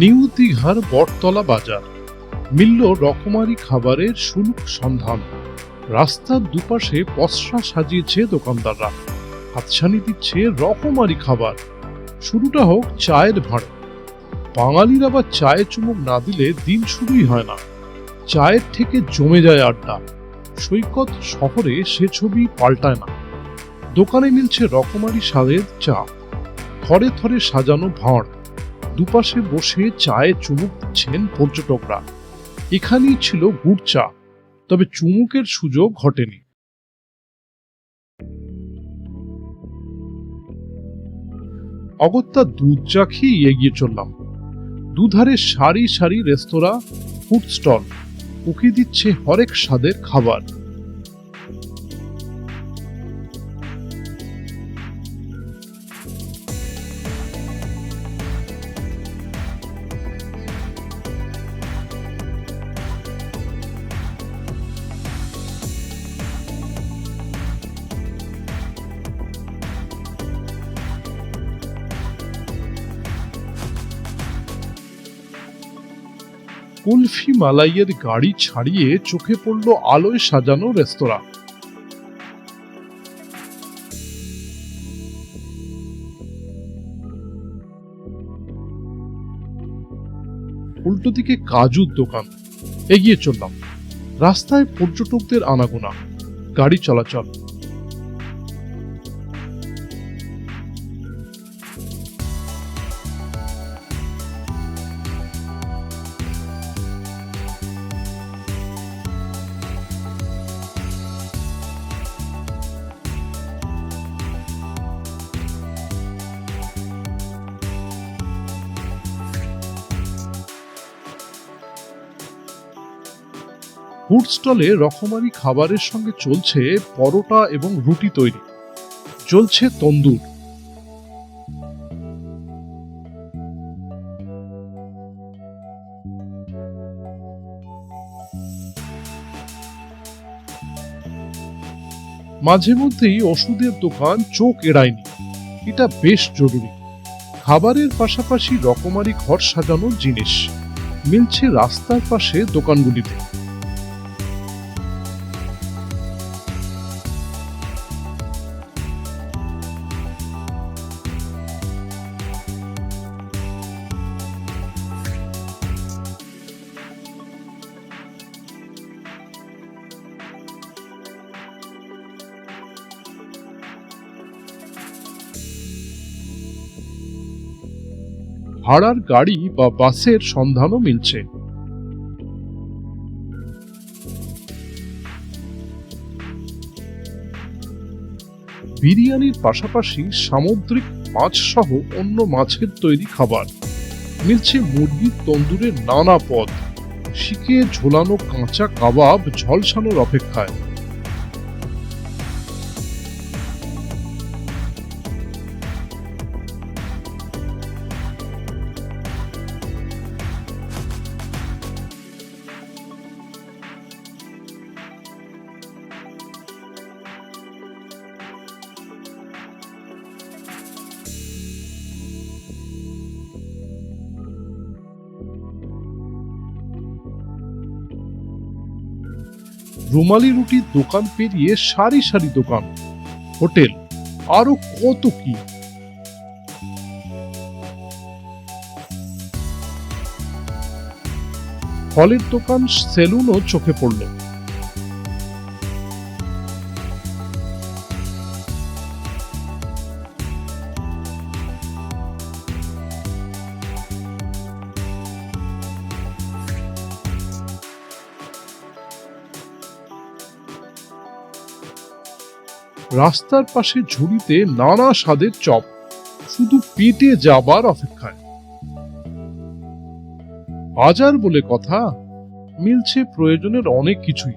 New দীঘার বটতলা বাজার মিলল রকমারি খাবারের সুলুক সন্ধান। রাস্তার দুপাশে পসরা সাজিয়েছে দোকানদাররা, হাতছানি দিচ্ছে রকমারি খাবার। শুরুটা হোক চায়ের ভাঁড়ে। বাঙালির আবার চায়ে চুমুক না দিলে দিন শুরুই হয় না। চায়ের থেকে জমে যায় আড্ডা। সৈকত শহরে সে ছবি পাল্টায় না। দোকানে মিলছে রকমারি স্বাদের চা, থরে থরে সাজানো ভাঁড়, দুপাশে বসে চায়ে চুমুক দিচ্ছেন পর্যটকরা। এখানেই ছিল গুড় চা, তবে চুমুকের সুযোগ ঘটেনি। অগত্যা দুধ চা খেয়ে এগিয়ে চললাম। দুধারে সারি সারি রেস্তোরাঁ, ফুড স্টল, উকি দিচ্ছে হরেক স্বাদের খাবার। কুলফি মালাইয়ের গাড়ি ছাড়িয়ে চোখে পড়ল আলোয় সাজানো রেস্তোরাঁ। উল্টো দিকে কাজুর দোকান। এগিয়ে চললাম। রাস্তায় পর্যটকদের আনাগোনা, গাড়ি চলাচল। ফুড স্টলে রকমারি খাবারের সঙ্গে চলছে পরোটা এবং রুটি তৈরি, চলছে তন্দুর। মাঝে মধ্যেই ওষুধের দোকান চোখ এড়ায়নি, এটা বেশ জরুরি। খাবারের পাশাপাশি রকমারি ঘর সাজানোর জিনিস মিলছে রাস্তার পাশে দোকানগুলিতে। ভাড়ার গাড়ি বা বাসের সন্ধানও মিলছে। বিরিয়ানির পাশাপাশি সামুদ্রিক মাছ সহ অন্য মাছের তৈরি খাবার মিলছে। মুরগির তন্দুরের নানা পদ, শিকে ঝোলানো কাঁচা কাবাব ঝলসানোর অপেক্ষায়। রুমালি রুটির দোকান পেরিয়ে সারি সারি দোকান, হোটেল, আরো কত কি। ফলের দোকান, সেলুনও চোখে পড়ল। রাস্তার পাশে ঝুড়িতে নানা স্বাদের চপ, শুধু পেটে যাবার অপেক্ষায়। বাজার বলে কথা, মিলছে প্রয়োজনের অনেক কিছুই।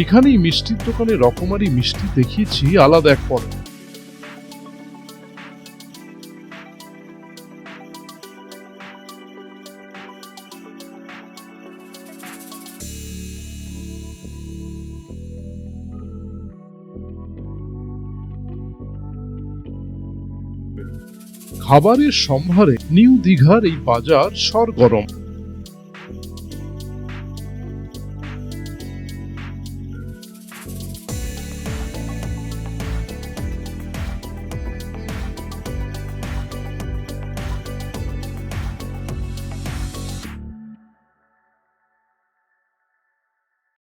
এখানেই মিষ্টির দোকানে রকমারি মিষ্টি দেখিয়েছি আলাদা এক পর্ব। খাবারের সম্ভারে নিউ দীঘার এই বাজার সরগরম।